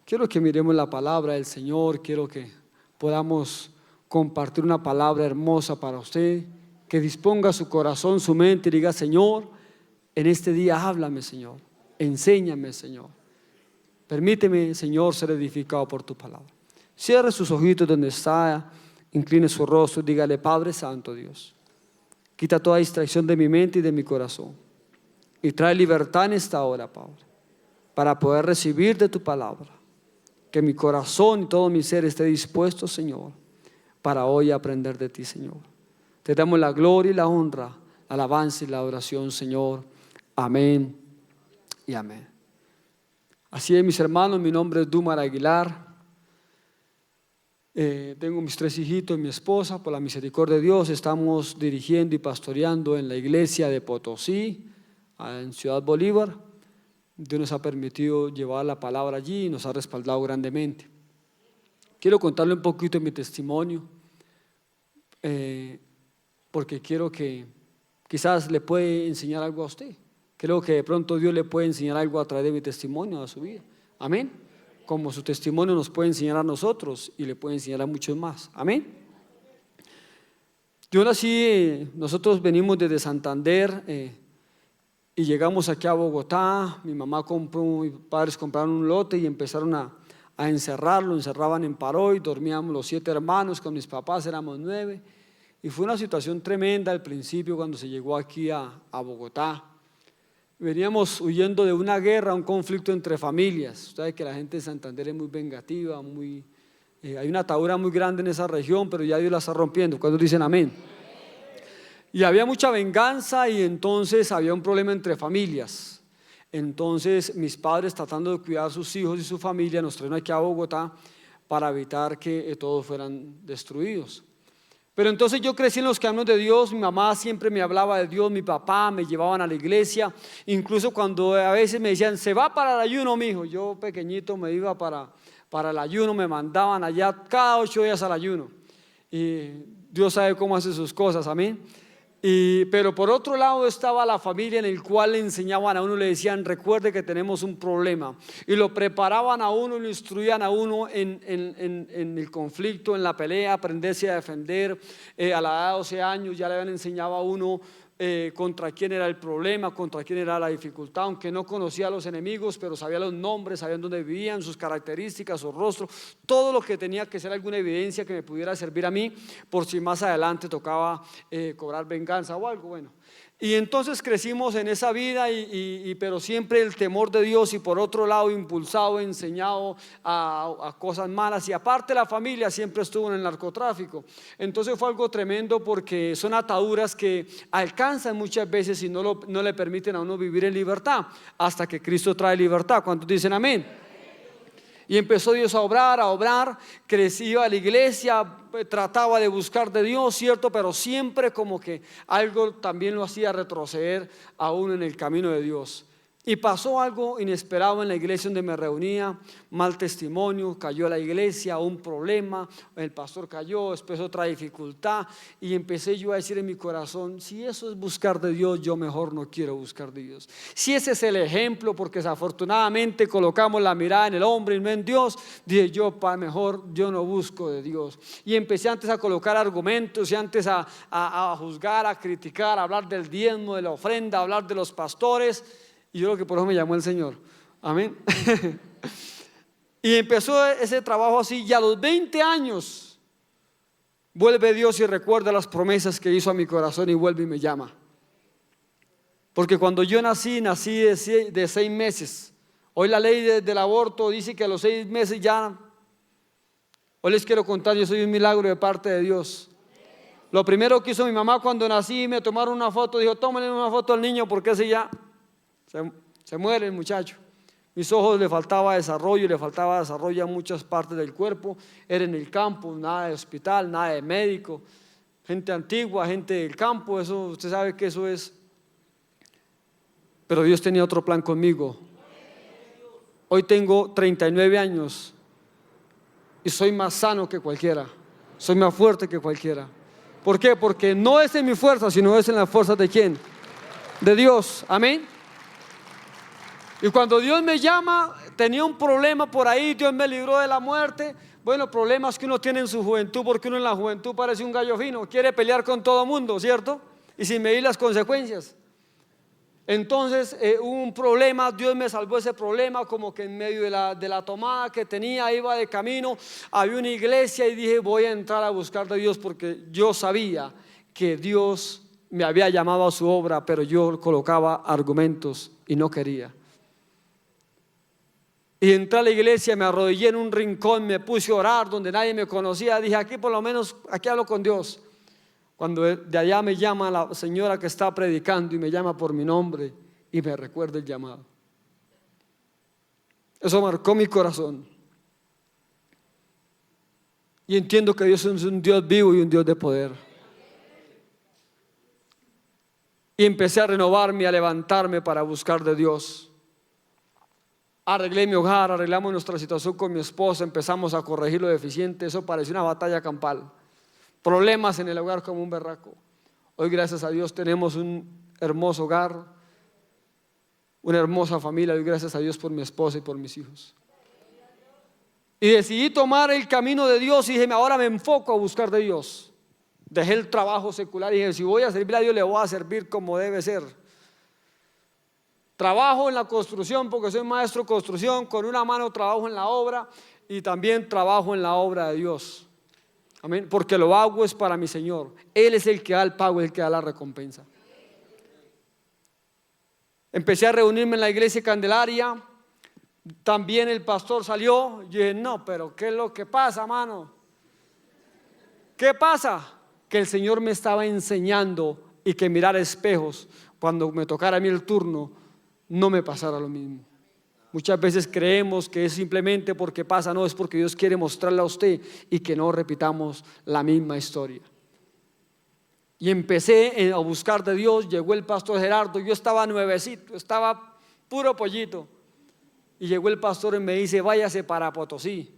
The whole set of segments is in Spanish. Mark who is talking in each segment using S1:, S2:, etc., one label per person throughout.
S1: Quiero que miremos la palabra del Señor, quiero que podamos compartir una palabra hermosa para usted, que disponga su corazón, su mente y diga: Señor, en este día háblame, Señor, enséñame, Señor. Permíteme, Señor, ser edificado por tu palabra. Cierre sus ojitos donde está, incline su rostro y dígale: Padre Santo Dios, quita toda distracción de mi mente y de mi corazón y trae libertad en esta hora, Padre, para poder recibir de tu palabra. Que mi corazón y todo mi ser esté dispuesto, Señor, para hoy aprender de ti, Señor. Te damos la gloria y la honra, la alabanza y la adoración, Señor. Amén y amén. Así es, mis hermanos, mi nombre es Dumar Aguilar. Tengo mis 3 hijitos y mi esposa. Por la misericordia de Dios estamos dirigiendo y pastoreando en la iglesia de Potosí, en Ciudad Bolívar. Dios nos ha permitido llevar la palabra allí y nos ha respaldado grandemente. Quiero contarle un poquito de mi testimonio, porque quiero que quizás le puede enseñar algo a usted. Creo que de pronto Dios le puede enseñar algo a través de mi testimonio a su vida. Amén. Como su testimonio nos puede enseñar a nosotros y le puede enseñar a muchos más. Amén. Yo nací, nosotros venimos desde Santander y llegamos aquí a Bogotá. Mi mamá compró, mis padres compraron un lote y empezaron a encerrarlo. Encerraban en Paroy, dormíamos los 7 hermanos, con mis papás éramos 9. Y fue una situación tremenda al principio cuando se llegó aquí a Bogotá. Veníamos huyendo de una guerra, un conflicto entre familias. Usted sabe que la gente de Santander es muy vengativa, hay una atadura muy grande en esa región, pero ya Dios la está rompiendo. ¿Cuántos dicen amén? Y había mucha venganza y entonces había un problema entre familias. Entonces mis padres, tratando de cuidar a sus hijos y su familia, nos trajeron aquí a Bogotá para evitar que todos fueran destruidos. Pero entonces yo crecí en los caminos de Dios. Mi mamá siempre me hablaba de Dios, mi papá me llevaban a la iglesia, incluso cuando a veces me decían: se va para el ayuno, mijo. Yo pequeñito me iba para el ayuno, me mandaban allá cada 8 días al ayuno. Y Dios sabe cómo hace sus cosas, amén. Pero por otro lado estaba la familia en el cual le enseñaban a uno, le decían: recuerde que tenemos un problema, y lo preparaban a uno, lo instruían a uno en el conflicto, en la pelea, aprenderse a defender. A la edad de 12 años ya le habían enseñado a uno contra quién era el problema, contra quién era la dificultad, aunque no conocía a los enemigos, pero sabía los nombres, sabía dónde vivían, sus características, su rostro, todo lo que tenía que ser alguna evidencia que me pudiera servir a mí, por si más adelante tocaba cobrar venganza o algo. Bueno, y entonces crecimos en esa vida, pero siempre el temor de Dios, y por otro lado impulsado, enseñado a cosas malas. Y aparte la familia siempre estuvo en el narcotráfico. Entonces fue algo tremendo, porque son ataduras que alcanzan muchas veces y no le permiten a uno vivir en libertad, hasta que Cristo trae libertad. ¿Cuántos dicen amén? Y empezó Dios a obrar, crecía a la iglesia, trataba de buscar de Dios, cierto, pero siempre como que algo también lo hacía retroceder a uno en el camino de Dios. Y pasó algo inesperado en la iglesia donde me reunía: mal testimonio, cayó la iglesia, un problema, el pastor cayó, después otra dificultad, y empecé yo a decir en mi corazón: si eso es buscar de Dios, yo mejor no quiero buscar de Dios. Si ese es el ejemplo, porque desafortunadamente colocamos la mirada en el hombre y no en Dios, dije yo: mejor yo no busco de Dios. Y empecé antes a colocar argumentos y antes a juzgar, a criticar, a hablar del diezmo, de la ofrenda, a hablar de los pastores. Y yo creo que por eso me llamó el Señor. Amén. Y empezó ese trabajo así, y a los 20 años vuelve Dios y recuerda las promesas que hizo a mi corazón, y vuelve y me llama. Porque cuando yo nací de 6 meses. Hoy la ley del aborto dice que a los 6 meses ya. Hoy les quiero contar, yo soy un milagro de parte de Dios. Lo primero que hizo mi mamá cuando nací, me tomaron una foto, dijo: tómenle una foto al niño, porque ese ya se muere el muchacho. Mis ojos le faltaba desarrollo a muchas partes del cuerpo. Era en el campo, nada de hospital, nada de médico, gente antigua, gente del campo, eso usted sabe que eso es. Pero Dios tenía otro plan conmigo. Hoy tengo 39 años y soy más sano que cualquiera, soy más fuerte que cualquiera. ¿Por qué? Porque no es en mi fuerza, sino es en la fuerza de ¿quién? De Dios. Amén. Y cuando Dios me llama, tenía un problema por ahí, Dios me libró de la muerte. Bueno, problemas que uno tiene en su juventud, porque uno en la juventud parece un gallo fino, quiere pelear con todo mundo, ¿cierto? Y sin medir las consecuencias. Entonces hubo un problema, Dios me salvó ese problema, como que en medio de la tomada que tenía, iba de camino, había una iglesia y dije, voy a entrar a buscar de Dios, porque yo sabía que Dios me había llamado a su obra, pero yo colocaba argumentos y no quería. Y entré a la iglesia, me arrodillé en un rincón, me puse a orar donde nadie me conocía, dije, aquí por lo menos, aquí hablo con Dios. Cuando de allá me llama la señora que está predicando y me llama por mi nombre y me recuerda el llamado. Eso marcó mi corazón. Y entiendo que Dios es un Dios vivo y un Dios de poder. Y empecé a renovarme, a levantarme para buscar de Dios. Arreglé mi hogar, arreglamos nuestra situación con mi esposa, empezamos a corregir lo deficiente. Eso parecía una batalla campal. Problemas en el hogar como un berraco. Hoy, gracias a Dios, tenemos un hermoso hogar, una hermosa familia. Hoy, gracias a Dios por mi esposa y por mis hijos. Y decidí tomar el camino de Dios y dije, ahora me enfoco a buscar de Dios. Dejé el trabajo secular y dije, si voy a servir a Dios, le voy a servir como debe ser. Trabajo en la construcción porque soy maestro de construcción, con una mano trabajo en la obra y también trabajo en la obra de Dios. Amén, porque lo hago es para mi Señor. Él es el que da el pago, el que da la recompensa. Empecé a reunirme en la iglesia Candelaria. También el pastor salió. Yo dije, no, pero ¿qué es lo que pasa, mano? ¿Qué pasa? Que el Señor me estaba enseñando y que mirar espejos cuando me tocara a mí el turno no me pasara lo mismo. Muchas veces creemos que es simplemente porque pasa, no, es porque Dios quiere mostrarle a usted y que no repitamos la misma historia. Y empecé a buscar de Dios, llegó el pastor Gerardo, yo estaba nuevecito, estaba puro pollito. Y llegó el pastor y me dice, váyase para Potosí.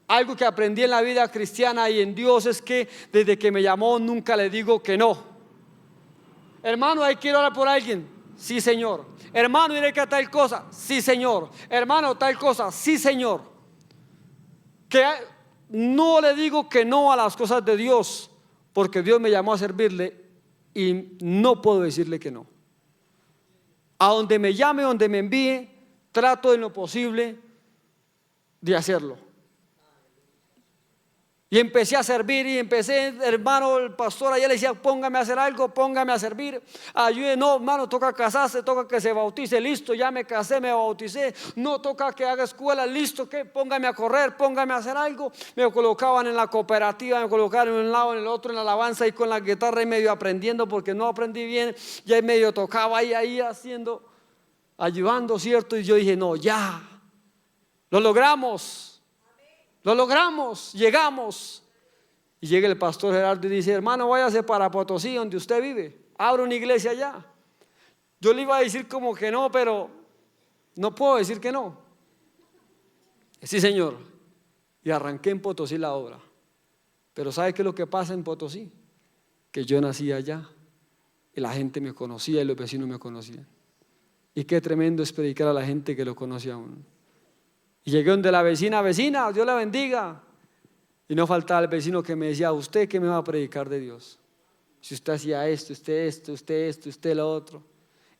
S1: Algo que aprendí en la vida cristiana y en Dios es que desde que me llamó nunca le digo que no. Hermano, ahí quiero orar por alguien. Sí, Señor. Hermano, diré que tal cosa. Sí, Señor. Hermano, tal cosa. Sí, Señor. Que no le digo que no a las cosas de Dios, porque Dios me llamó a servirle y no puedo decirle que no. A donde me llame, donde me envíe, trato en lo posible de hacerlo. Y empecé a servir y empecé, hermano, el pastor allá le decía, póngame a hacer algo, póngame a servir, ayude, no, hermano, toca casarse, toca que se bautice, listo, ya me casé, me bauticé, no toca que haga escuela, listo, que póngame a correr, póngame a hacer algo. Me colocaban en la cooperativa, me colocaban en un lado, en el otro, en la alabanza y con la guitarra y medio aprendiendo porque no aprendí bien, ya medio tocaba ahí haciendo, ayudando, ¿cierto? Y yo dije, no, ya, lo logramos. Lo logramos, llegamos. Y llega el pastor Gerardo y dice, hermano, váyase para Potosí, donde usted vive, abra una iglesia allá. Yo le iba a decir como que no, pero no puedo decir que no. Sí, Señor. Y arranqué en Potosí la obra. Pero ¿sabe qué es lo que pasa en Potosí? Que yo nací allá y la gente me conocía y los vecinos me conocían. Y qué tremendo es predicar a la gente que lo conoce a uno. Y llegué donde la vecina, Dios la bendiga. Y no faltaba el vecino que me decía, ¿usted qué me va a predicar de Dios? Si usted hacía esto, usted lo otro.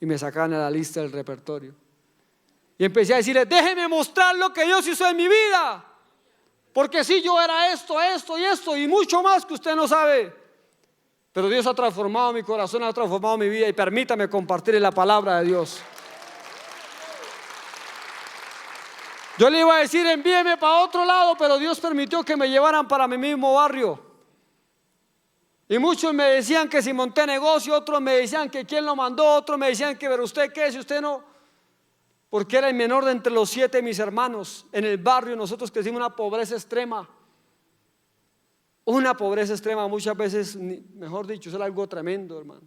S1: Y me sacaban a la lista del repertorio. Y empecé a decirle, déjeme mostrar lo que Dios hizo en mi vida. Porque si yo era esto y esto y mucho más que usted no sabe. Pero Dios ha transformado mi corazón, ha transformado mi vida y permítame compartir la palabra de Dios. Yo le iba a decir, envíeme para otro lado, pero Dios permitió que me llevaran para mi mismo barrio. Y muchos me decían que si monté negocio, otros me decían que quién lo mandó, otros me decían que pero usted qué, si usted no. Porque era el menor de entre los 7 de mis hermanos. En el barrio nosotros crecimos una pobreza extrema. Una pobreza extrema, muchas veces, mejor dicho, es algo tremendo, hermano.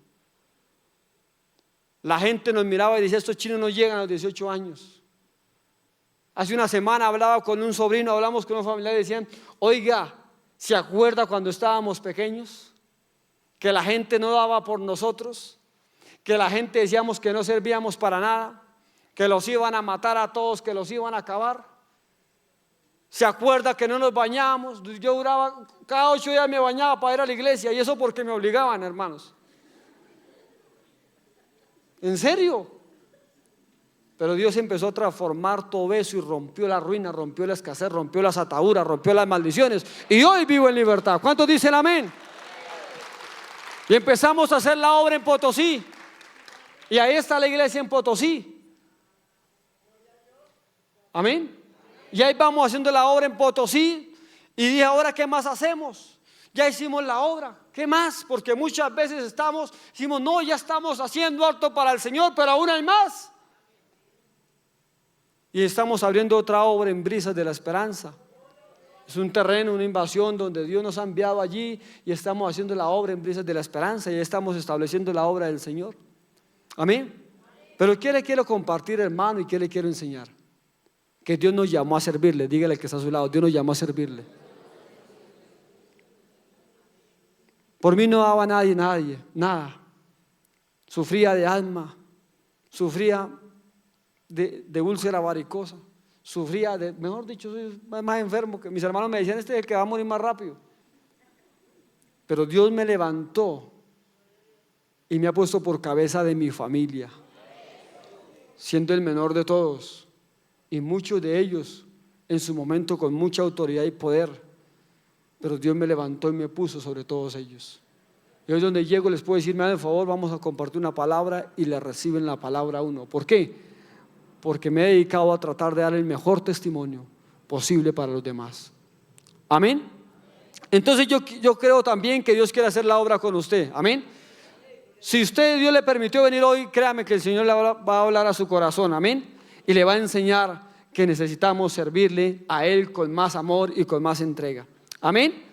S1: La gente nos miraba y decía, estos chinos no llegan a los 18 años. Hace una semana hablaba con un sobrino, hablamos con un familiar y decían, oiga, ¿se acuerda cuando estábamos pequeños? Que la gente no daba por nosotros, que la gente decíamos que no servíamos para nada, que los iban a matar a todos, que los iban a acabar. ¿Se acuerda que no nos bañábamos? Yo duraba, cada 8 días me bañaba para ir a la iglesia, y eso porque me obligaban, hermanos. ¿En serio? Pero Dios empezó a transformar todo eso y rompió la ruina, rompió la escasez, rompió las ataduras, rompió las maldiciones. Y hoy vivo en libertad. ¿Cuántos dicen amén? Y empezamos a hacer la obra en Potosí. Y ahí está la iglesia en Potosí. Amén. Y ahí vamos haciendo la obra en Potosí. Y dije, ¿ahora qué más hacemos? Ya hicimos la obra, ¿qué más? Porque muchas veces decimos, no, ya estamos haciendo harto para el Señor, pero aún hay más. Y estamos abriendo otra obra en Brisas de la Esperanza. Es un terreno, una invasión donde Dios nos ha enviado allí, y estamos haciendo la obra en Brisas de la Esperanza, y estamos estableciendo la obra del Señor. Amén. Pero ¿qué le quiero compartir, hermano? ¿Y qué le quiero enseñar? Que Dios nos llamó a servirle. Dígale que está a su lado, Dios nos llamó a servirle. Por mí no daba nadie, nada. Sufría de asma, sufría de úlcera varicosa, sufría de, mejor dicho, soy más enfermo que mis hermanos. Me decían, este es el que va a morir más rápido. Pero Dios me levantó y me ha puesto por cabeza de mi familia, siendo el menor de todos, y muchos de ellos en su momento con mucha autoridad y poder. Pero Dios me levantó y me puso sobre todos ellos. Y hoy donde llego les puedo decir, me hagan el favor, vamos a compartir una palabra, y le reciben la palabra a uno. ¿Por qué? Porque me he dedicado a tratar de dar el mejor testimonio posible para los demás. Amén. Entonces yo creo también que Dios quiere hacer la obra con usted. Amén. Si Dios le permitió venir hoy, créame que el Señor le va a hablar a su corazón. Amén. Y le va a enseñar que necesitamos servirle a Él con más amor y con más entrega. Amén.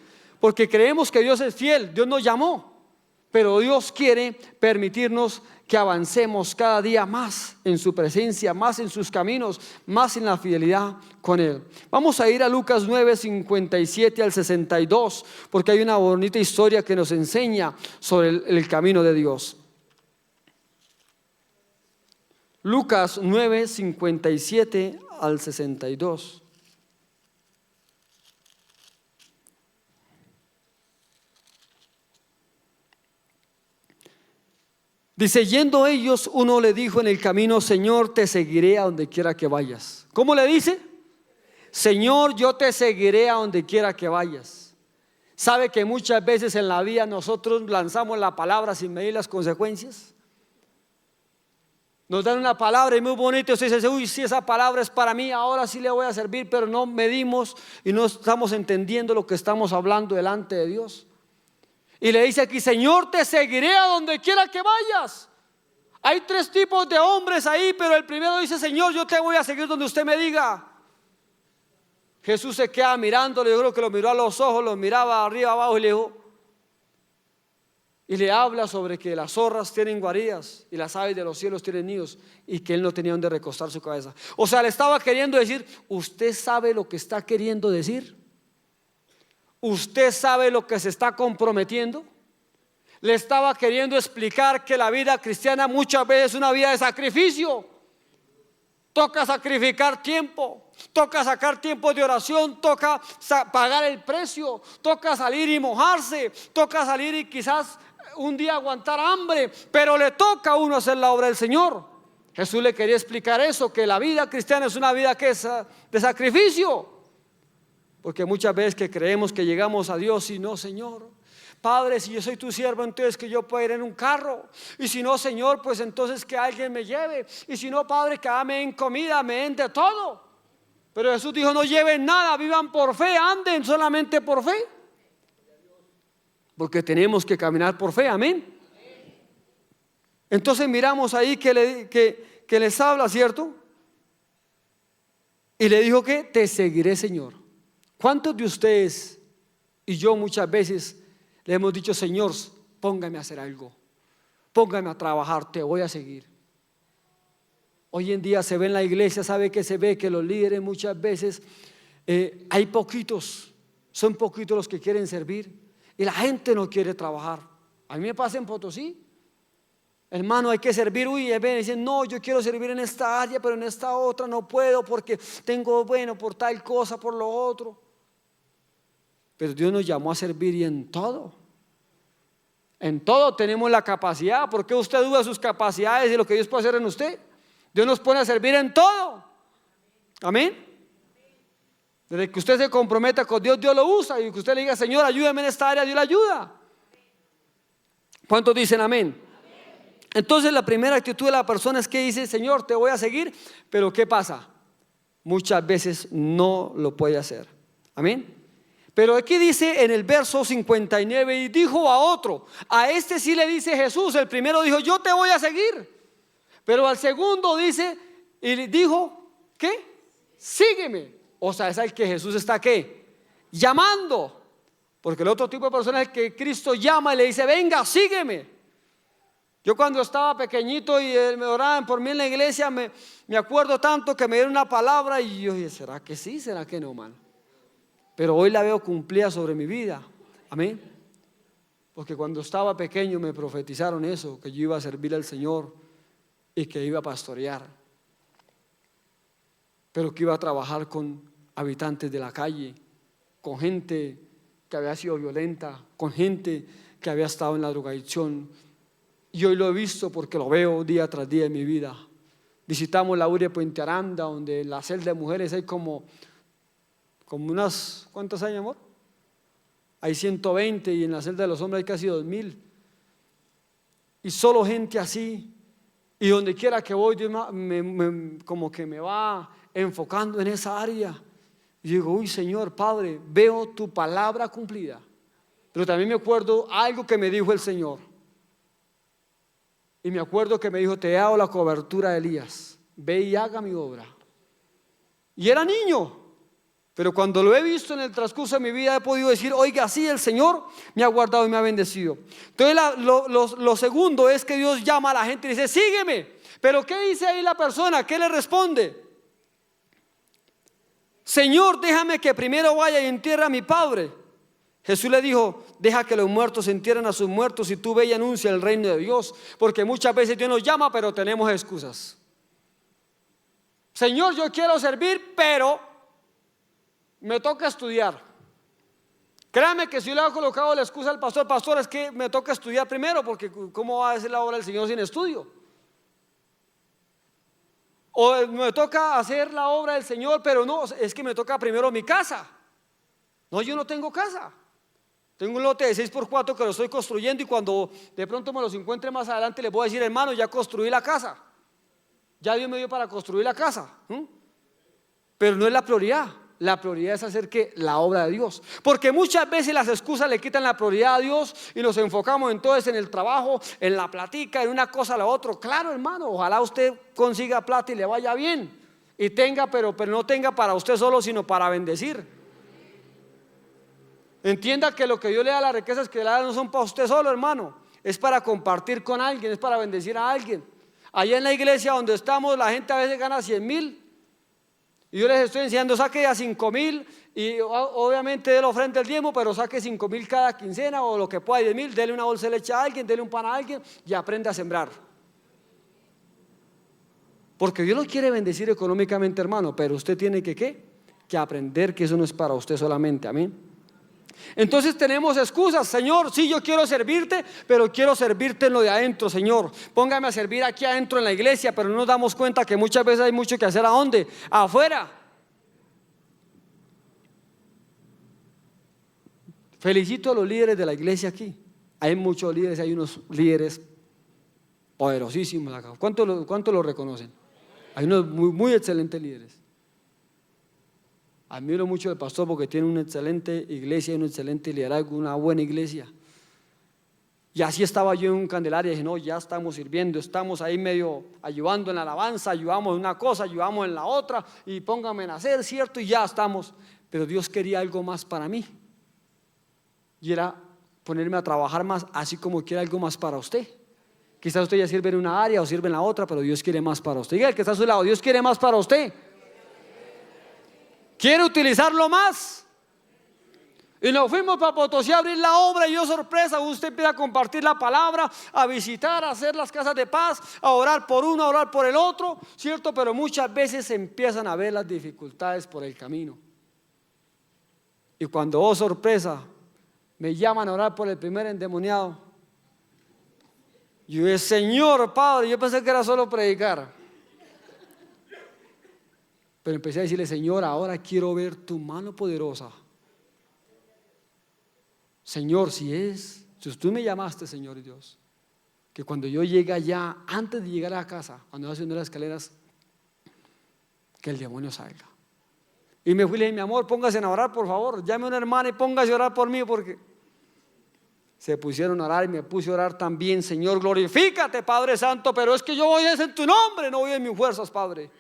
S1: Porque creemos que Dios es fiel, Dios nos llamó, pero Dios quiere permitirnos que avancemos cada día más en su presencia, más en sus caminos, más en la fidelidad con Él. Vamos a ir a Lucas 9, 57 al 62, porque hay una bonita historia que nos enseña sobre el camino de Dios. Lucas 9, 57 al 62. Dice, yendo ellos, uno le dijo en el camino, Señor, te seguiré a donde quiera que vayas. ¿Cómo le dice? Señor, yo te seguiré a donde quiera que vayas. ¿Sabe que muchas veces en la vida nosotros lanzamos la palabra sin medir las consecuencias? Nos dan una palabra y muy bonita, usted dice, uy, si esa palabra es para mí, ahora sí le voy a servir, pero no medimos y no estamos entendiendo lo que estamos hablando delante de Dios. Y le dice aquí, Señor, te seguiré a donde quiera que vayas. Hay 3 tipos de hombres ahí, pero el primero dice, Señor, yo te voy a seguir donde usted me diga. Jesús se queda mirándolo, yo creo que lo miró a los ojos, lo miraba arriba, abajo, y le dijo, y le habla sobre que las zorras tienen guaridas y las aves de los cielos tienen nidos, y que él no tenía donde recostar su cabeza. O sea, le estaba queriendo decir, ¿usted sabe lo que está queriendo decir? ¿Usted sabe lo que se está comprometiendo? Le estaba queriendo explicar que la vida cristiana muchas veces es una vida de sacrificio. Toca sacrificar tiempo, toca sacar tiempo de oración, toca pagar el precio, toca salir y mojarse, toca salir y quizás un día aguantar hambre, pero le toca a uno hacer la obra del Señor. Jesús le quería explicar eso, que la vida cristiana es una vida que es de sacrificio. Porque muchas veces que creemos que llegamos a Dios y no, Señor, Padre, si yo soy tu siervo, entonces que yo pueda ir en un carro. Y si no, Señor, pues entonces que alguien me lleve. Y si no, Padre, que me den comida, me den de todo. Pero Jesús dijo, no lleven nada, vivan por fe, anden solamente por fe. Porque tenemos que caminar por fe, amén. Entonces miramos ahí que les habla, ¿cierto? Y le dijo que te seguiré, Señor. ¿Cuántos de ustedes y yo muchas veces le hemos dicho, Señor, póngame a hacer algo, póngame a trabajar, te voy a seguir? Hoy en día se ve en la iglesia, sabe que se ve que los líderes muchas veces hay poquitos, son poquitos los que quieren servir y la gente no quiere trabajar. A mí me pasa en Potosí. Hermano, hay que servir. Uy, dicen, no, yo quiero servir en esta área, pero en esta otra no puedo porque tengo, por tal cosa, por lo otro. Pero Dios nos llamó a servir y en todo tenemos la capacidad. ¿Por qué usted duda de sus capacidades y lo que Dios puede hacer en usted? Dios nos pone a servir en todo. Amén. Desde que usted se comprometa con Dios, Dios lo usa. Y que usted le diga, Señor, ayúdame en esta área, Dios le ayuda. ¿Cuántos dicen amén? Entonces la primera actitud de la persona es que dice, Señor, te voy a seguir. Pero ¿qué pasa? Muchas veces no lo puede hacer. Amén. Pero aquí dice en el verso 59, y dijo a otro, a este sí le dice Jesús. El primero dijo, yo te voy a seguir. Pero al segundo dice, y dijo, ¿qué? Sígueme. O sea, es al que Jesús está, ¿qué? Llamando. Porque el otro tipo de persona es el que Cristo llama y le dice, venga, sígueme. Yo cuando estaba pequeñito y me oraban por mí en la iglesia, me acuerdo tanto que me dieron una palabra y yo dije, ¿será que sí? ¿Será que no, mano? Pero hoy la veo cumplida sobre mi vida. Amén. Porque cuando estaba pequeño me profetizaron eso, que yo iba a servir al Señor y que iba a pastorear, pero que iba a trabajar con habitantes de la calle, con gente que había sido violenta, con gente que había estado en la drogadicción. Y hoy lo he visto porque lo veo día tras día en mi vida. Visitamos la URI de Puente Aranda, donde en la celda de mujeres hay como unas, ¿cuántas hay, amor? Hay 120 y en la celda de los hombres hay casi 2000. Y solo gente así. Y donde quiera que voy, Dios como que me va enfocando en esa área. Y digo, uy, Señor, Padre, veo tu palabra cumplida. Pero también me acuerdo algo que me dijo el Señor. Y me acuerdo que me dijo, te he dado la cobertura de Elías, ve y haga mi obra. Y era niño, pero cuando lo he visto en el transcurso de mi vida he podido decir, oiga, sí, el Señor me ha guardado y me ha bendecido. Entonces lo segundo es que Dios llama a la gente y dice, sígueme. Pero ¿qué dice ahí la persona? ¿Qué le responde? Señor, déjame que primero vaya y entierre a mi padre. Jesús le dijo, deja que los muertos entierren a sus muertos y tú ve y anuncia el reino de Dios. Porque muchas veces Dios nos llama, pero tenemos excusas. Señor, yo quiero servir, pero me toca estudiar. Créame que si le ha colocado la excusa al pastor, es que me toca estudiar primero, porque ¿cómo va a hacer la obra del Señor sin estudio? O me toca hacer la obra del Señor, pero no, es que me toca primero mi casa. No, yo no tengo casa. Tengo un lote de 6x4 que lo estoy construyendo y cuando de pronto me los encuentre más adelante les voy a decir, hermano, ya construí la casa. Ya Dios me dio para construir la casa. Pero no es la prioridad. La prioridad es hacer que la obra de Dios. Porque muchas veces las excusas le quitan la prioridad a Dios y nos enfocamos entonces en el trabajo, en la platica, en una cosa a la otra. Claro, hermano, ojalá usted consiga plata y le vaya bien. Y tenga, pero no tenga para usted solo, sino para bendecir. Entienda que lo que Dios le da, las riquezas que le da no son para usted solo, hermano. Es para compartir con alguien, es para bendecir a alguien. Allá en la iglesia donde estamos, la gente a veces gana 100,000. Y yo les estoy enseñando, saque a 5,000 y obviamente dé la ofrenda del diezmo, pero saque 5,000 cada quincena o lo que pueda, 10,000, dele una bolsa de leche a alguien, dele un pan a alguien y aprenda a sembrar. Porque Dios lo quiere bendecir económicamente, hermano, pero usted tiene que aprender que eso no es para usted solamente, amén. Entonces tenemos excusas, Señor, sí, yo quiero servirte, pero quiero servirte en lo de adentro, Señor. Póngame a servir aquí adentro en la iglesia, pero no nos damos cuenta que muchas veces hay mucho que hacer. ¿A dónde? Afuera. Felicito a los líderes de la iglesia aquí. Hay muchos líderes, hay unos líderes poderosísimos acá. ¿Cuántos lo reconocen? Hay unos muy, muy excelentes líderes. Admiro mucho al pastor porque tiene una excelente iglesia, un excelente liderazgo, una buena iglesia. Y así estaba yo en un Candelaria y dije, no, ya estamos sirviendo, estamos ahí medio ayudando en la alabanza, ayudamos en una cosa, ayudamos en la otra y póngame en hacer, ¿cierto? Y ya estamos. Pero Dios quería algo más para mí. Y era ponerme a trabajar más, así como quiere algo más para usted. Quizás usted ya sirve en una área o sirve en la otra, pero Dios quiere más para usted. Diga el que está a su lado, Dios quiere más para usted. ¿Quiere utilizarlo más? Y nos fuimos para Potosí a abrir la obra y yo, sorpresa, usted empieza a compartir la palabra, a visitar, a hacer las casas de paz, a orar por uno, a orar por el otro, ¿cierto? Pero muchas veces se empiezan a ver las dificultades por el camino. Y cuando, oh sorpresa, me llaman a orar por el primer endemoniado, yo dije, Señor Padre, yo pensé que era solo predicar. Pero empecé a decirle, Señor, ahora quiero ver tu mano poderosa. Señor, si tú me llamaste, Señor Dios, que cuando yo llegue allá, antes de llegar a la casa, cuando yo subiendo las escaleras, que el demonio salga. Y me fui y le dije, mi amor, póngase a orar, por favor, llame a una hermana y póngase a orar por mí, porque se pusieron a orar y me puse a orar también. Señor, glorifícate, Padre Santo, pero es que yo voy en tu nombre, no voy en mis fuerzas, Padre.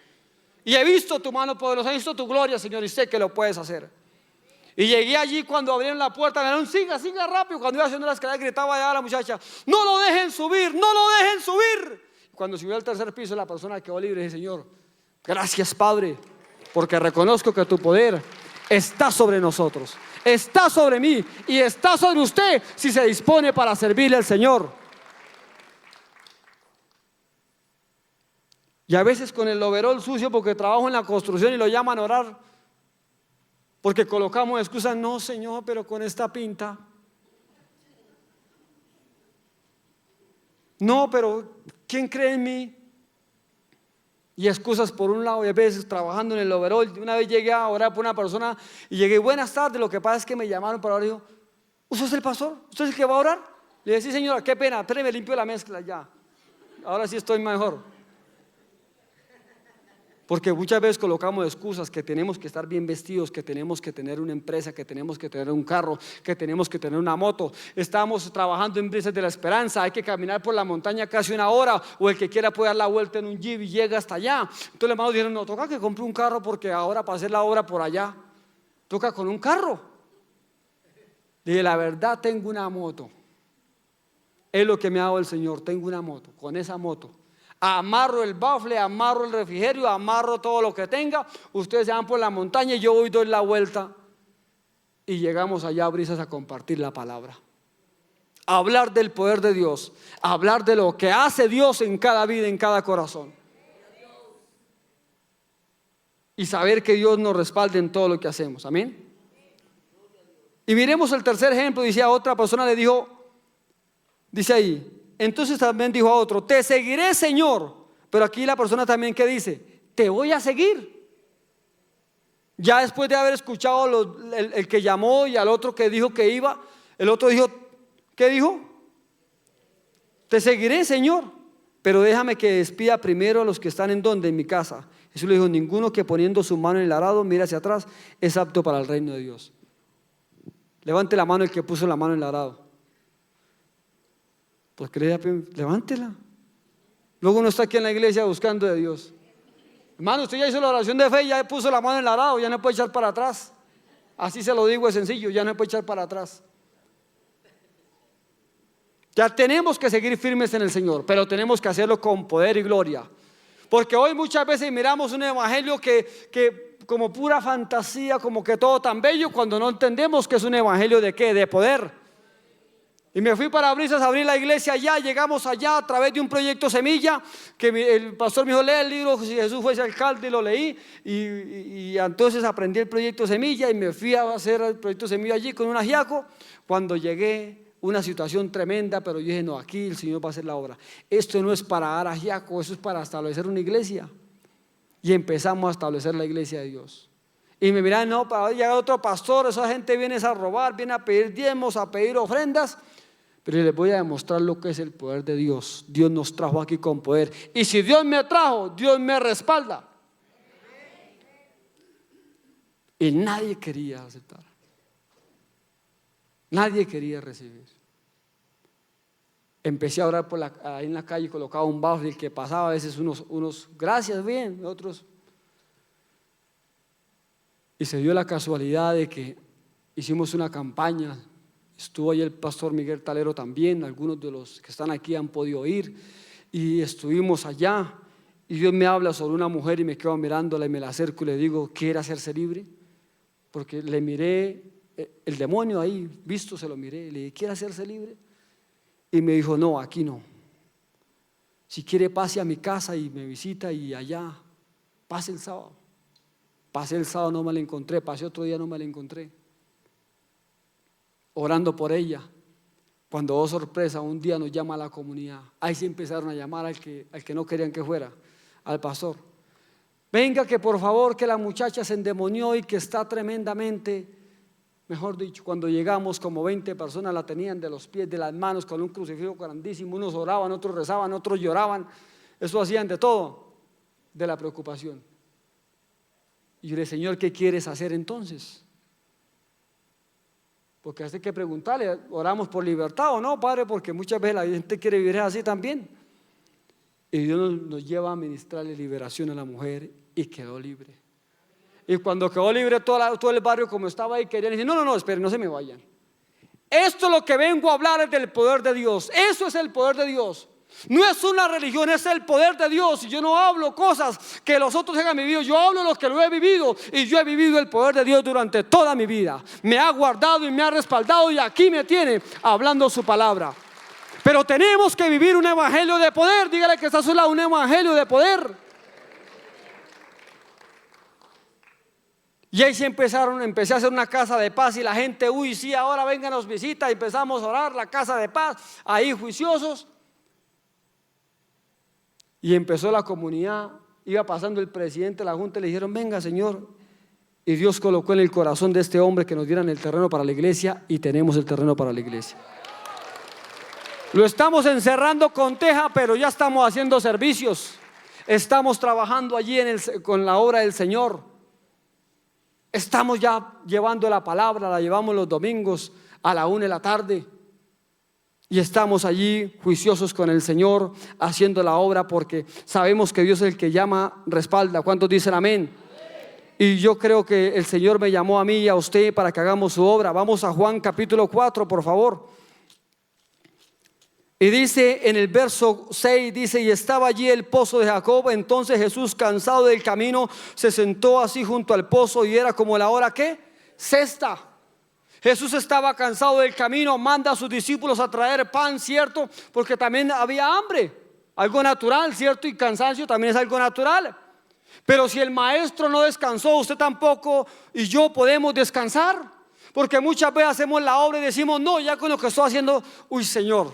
S1: Y he visto tu mano poderosa, he visto tu gloria, Señor, y sé que lo puedes hacer. Y llegué allí cuando abrieron la puerta, me dijeron, siga rápido. Cuando iba haciendo la escalera gritaba allá a la muchacha, no lo dejen subir, no lo dejen subir. Cuando subió al tercer piso, la persona quedó libre y dije, Señor, gracias Padre, porque reconozco que tu poder está sobre nosotros, está sobre mí y está sobre usted si se dispone para servirle al Señor. Y a veces con el overol sucio porque trabajo en la construcción y lo llaman a orar, porque colocamos excusas, no Señor, pero con esta pinta. No, pero ¿quién cree en mí? Y excusas por un lado, y a veces trabajando en el overol. Una vez llegué a orar por una persona y llegué, buenas tardes, lo que pasa es que me llamaron para orar. Y digo, ¿usted es el pastor? ¿Usted es el que va a orar? Le dije, sí señora, qué pena, pero me limpio la mezcla ya. Ahora sí estoy mejor. Porque muchas veces colocamos excusas, que tenemos que estar bien vestidos, que tenemos que tener una empresa, que tenemos que tener un carro, que tenemos que tener una moto. Estamos trabajando en Brisas de la Esperanza, hay que caminar por la montaña casi una hora, o el que quiera puede dar la vuelta en un jeep y llega hasta allá. Entonces los hermanos dijeron, no, toca que compre un carro porque ahora para hacer la obra por allá, toca con un carro. Dije, la verdad tengo una moto, es lo que me ha dado el Señor, tengo una moto, con esa moto amarro el bafle, amarro el refrigerio, amarro todo lo que tenga, ustedes se van por la montaña y yo voy, doy la vuelta y llegamos allá a Brisas a compartir la palabra, a hablar del poder de Dios, a hablar de lo que hace Dios en cada vida, en cada corazón, y saber que Dios nos respalde en todo lo que hacemos. Amén. Y miremos el tercer ejemplo. Dice, a otra persona le dijo, dice ahí, entonces también dijo a otro, te seguiré Señor. Pero aquí la persona también, ¿qué dice? Te voy a seguir. Ya después de haber escuchado el que llamó y al otro que dijo que iba, el otro dijo, ¿qué dijo? Te seguiré Señor, pero déjame que despida primero a los que están en donde, en mi casa. Jesús le dijo, ninguno que poniendo su mano en el arado mira hacia atrás es apto para el reino de Dios. Levante la mano el que puso la mano en el arado. Pues levántela. Luego uno está aquí en la iglesia buscando de Dios. Hermano, usted ya hizo la oración de fe, ya puso la mano en el arado, ya no puede echar para atrás. Así se lo digo, es sencillo, ya no puede echar para atrás. Ya tenemos que seguir firmes en el Señor, pero tenemos que hacerlo con poder y gloria. Porque hoy muchas veces miramos un evangelio que como pura fantasía, como que todo tan bello, cuando no entendemos que es un evangelio de qué, de poder. Y me fui para Brisas a abrir la iglesia allá. Llegamos allá a través de un proyecto Semilla, que el pastor me dijo, lee el libro, si Jesús fuese alcalde, y lo leí, y entonces aprendí el proyecto Semilla y me fui a hacer el proyecto Semilla allí con un ajiaco. Cuando llegué, una situación tremenda, pero yo dije, no, aquí el Señor va a hacer la obra. Esto no es para dar ajiaco, eso es para establecer una iglesia. Y empezamos a establecer la iglesia de Dios. Y me miran, no, para llegar otro pastor, esa gente viene a robar, viene a pedir diezmos, a pedir ofrendas. Pero les voy a demostrar lo que es el poder de Dios. Dios nos trajo aquí con poder. Y si Dios me trajo, Dios me respalda. Y nadie quería aceptar. Nadie quería recibir. Empecé a orar ahí en la calle, colocaba un bafle, el que pasaba a veces unos gracias, bien, otros. Y se dio la casualidad de que hicimos una campaña. Estuvo ahí el pastor Miguel Talero también, algunos de los que están aquí han podido ir, y estuvimos allá, y Dios me habla sobre una mujer y me quedo mirándola y me la acerco y le digo, ¿quiere hacerse libre? Porque le miré el demonio ahí visto, se lo miré, le dije, ¿quiere hacerse libre? Y me dijo, no, aquí no. Si quiere pase a mi casa y me visita y allá, pase el sábado. Pasé el sábado, no me la encontré, pasé otro día, no me la encontré. Orando por ella, cuando, oh sorpresa, un día nos llama a la comunidad. Ahí se empezaron a llamar al que no querían que fuera, al pastor. Venga que por favor, que la muchacha se endemonió y que está tremendamente, mejor dicho, cuando llegamos como 20 personas la tenían de los pies, de las manos, con un crucifijo grandísimo. Unos oraban, otros rezaban, otros lloraban. Eso hacían de todo, de la preocupación. Y yo le dije, Señor, ¿qué quieres hacer entonces? Porque hay que preguntarle, ¿oramos por libertad o no, Padre? Porque muchas veces la gente quiere vivir así también. Y Dios nos lleva a ministrarle liberación a la mujer y quedó libre. Y cuando quedó libre, todo el barrio, como estaba ahí, querían decir, no, esperen, no se me vayan. Esto es lo que vengo a hablar, es del poder de Dios. Eso es el poder de Dios. No es una religión, es el poder de Dios. Y yo no hablo cosas que los otros hayan vivido, yo hablo lo que lo he vivido. Y yo he vivido el poder de Dios durante toda mi vida. Me ha guardado y me ha respaldado, y aquí me tiene hablando su palabra. Pero tenemos que vivir un evangelio de poder. Dígale que está a su lado, un evangelio de poder. Y ahí empecé a hacer una casa de paz. Y la gente, uy, sí, ahora vengan, nos visita. Y empezamos a orar la casa de paz, ahí juiciosos. Y empezó la comunidad, iba pasando el presidente de la junta y le dijeron, venga, Señor. Y Dios colocó en el corazón de este hombre que nos dieran el terreno para la iglesia, y tenemos el terreno para la iglesia. Lo estamos encerrando con teja, pero ya estamos haciendo servicios. Estamos trabajando allí con la obra del Señor. Estamos ya llevando la palabra, la llevamos los domingos a la 1 de la tarde. Y estamos allí juiciosos con el Señor, haciendo la obra, porque sabemos que Dios es el que llama, respalda. ¿Cuántos dicen amén? Y yo creo que el Señor me llamó a mí y a usted para que hagamos su obra. Vamos a Juan capítulo 4, por favor. Y dice en el verso 6, dice, y estaba allí el pozo de Jacob. Entonces Jesús, cansado del camino, se sentó así junto al pozo, y era como la hora, ¿qué? Sexta. Jesús estaba cansado del camino, manda a sus discípulos a traer pan, ¿cierto? Porque también había hambre, algo natural, ¿cierto? Y cansancio también es algo natural. Pero si el maestro no descansó, usted tampoco y yo podemos descansar. Porque muchas veces hacemos la obra y decimos, no, ya con lo que estoy haciendo, uy, Señor,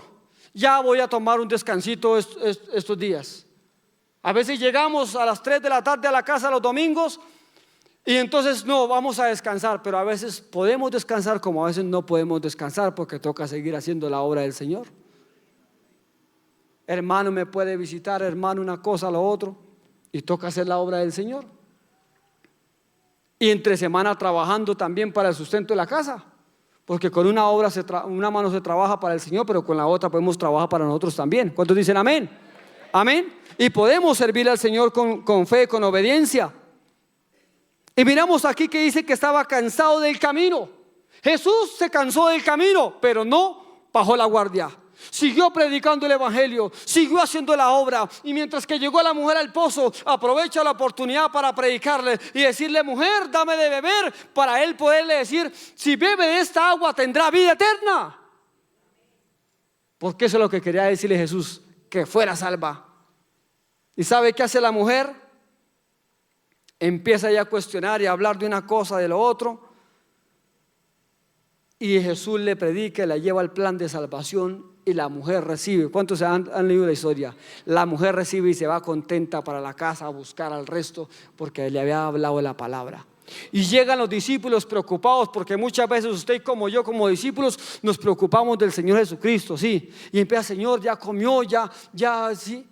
S1: ya voy a tomar un descansito estos días. A veces llegamos a las 3 de la tarde a la casa los domingos, y entonces no, vamos a descansar. Pero a veces podemos descansar, como a veces no podemos descansar, porque toca seguir haciendo la obra del Señor. Hermano me puede visitar, hermano una cosa, lo otro, y toca hacer la obra del Señor. Y entre semana trabajando también para el sustento de la casa, porque con una obra una mano se trabaja para el Señor, pero con la otra podemos trabajar para nosotros también. ¿Cuántos dicen amén? Amén. Y podemos servir al Señor con fe, con obediencia. Y miramos aquí que dice que estaba cansado del camino. Jesús se cansó del camino, pero no bajó la guardia. Siguió predicando el evangelio, siguió haciendo la obra. Y mientras que llegó la mujer al pozo, aprovecha la oportunidad para predicarle y decirle, mujer, dame de beber, para él poderle decir, si bebe de esta agua tendrá vida eterna. Porque eso es lo que quería decirle Jesús, que fuera salva. ¿Y sabe qué hace la mujer? Empieza ya a cuestionar y a hablar de una cosa, de lo otro. Y Jesús le predica, la lleva al plan de salvación, y la mujer recibe. ¿Cuántos han leído la historia? La mujer recibe y se va contenta para la casa a buscar al resto, porque le había hablado de la palabra. Y llegan los discípulos preocupados, porque muchas veces usted como yo, como discípulos, nos preocupamos del Señor Jesucristo, sí. Y empieza, Señor, ya comió, ya, sí.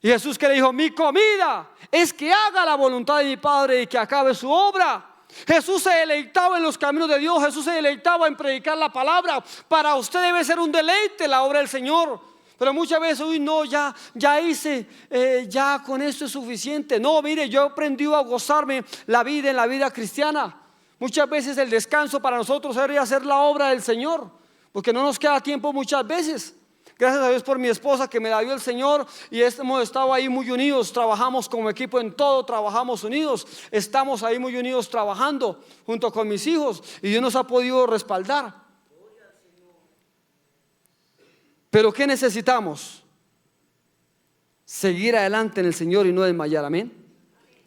S1: Y Jesús que le dijo, mi comida es que haga la voluntad de mi Padre y que acabe su obra. Jesús se deleitaba en los caminos de Dios, Jesús se deleitaba en predicar la palabra. Para usted debe ser un deleite la obra del Señor. Pero muchas veces, uy, no, ya hice, ya con esto es suficiente. No, mire, yo he aprendido a gozarme la vida en la vida cristiana. Muchas veces el descanso para nosotros sería hacer la obra del Señor, porque no nos queda tiempo muchas veces. Gracias a Dios por mi esposa que me la dio el Señor, y hemos estado ahí muy unidos, trabajamos como equipo en todo, trabajamos unidos, estamos ahí muy unidos trabajando junto con mis hijos, y Dios nos ha podido respaldar. Pero ¿qué necesitamos? Seguir adelante en el Señor y no desmayar, amén.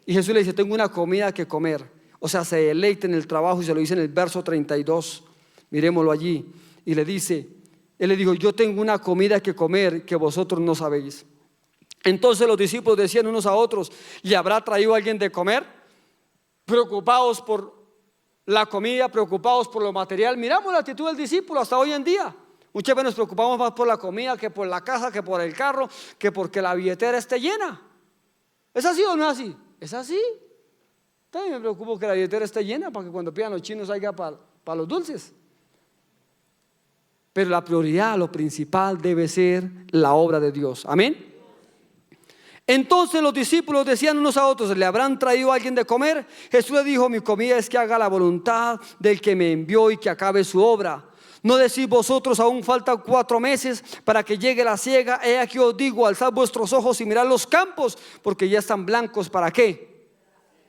S1: Y Jesús le dice: tengo una comida que comer. O sea, se deleita en el trabajo, y se lo dice en el verso 32. Miremoslo allí. Y le dice, él le dijo: yo tengo una comida que comer que vosotros no sabéis. Entonces los discípulos decían unos a otros: ¿le habrá traído alguien de comer? Preocupados por la comida, preocupados por lo material. Miramos la actitud del discípulo hasta hoy en día. Muchas veces nos preocupamos más por la comida que por la casa, que por el carro, que porque la billetera esté llena. ¿Es así o no es así? Es así. También me preocupo que la billetera esté llena para que cuando pidan los chinos haya para los dulces. Pero la prioridad, lo principal debe ser la obra de Dios. Amén. Entonces los discípulos decían unos a otros: ¿le habrán traído a alguien de comer? Jesús le dijo: mi comida es que haga la voluntad del que me envió y que acabe su obra. ¿No decís vosotros: aún faltan 4 meses para que llegue la siega? He aquí os digo: alzad vuestros ojos y mirad los campos, porque ya están blancos. ¿Para qué?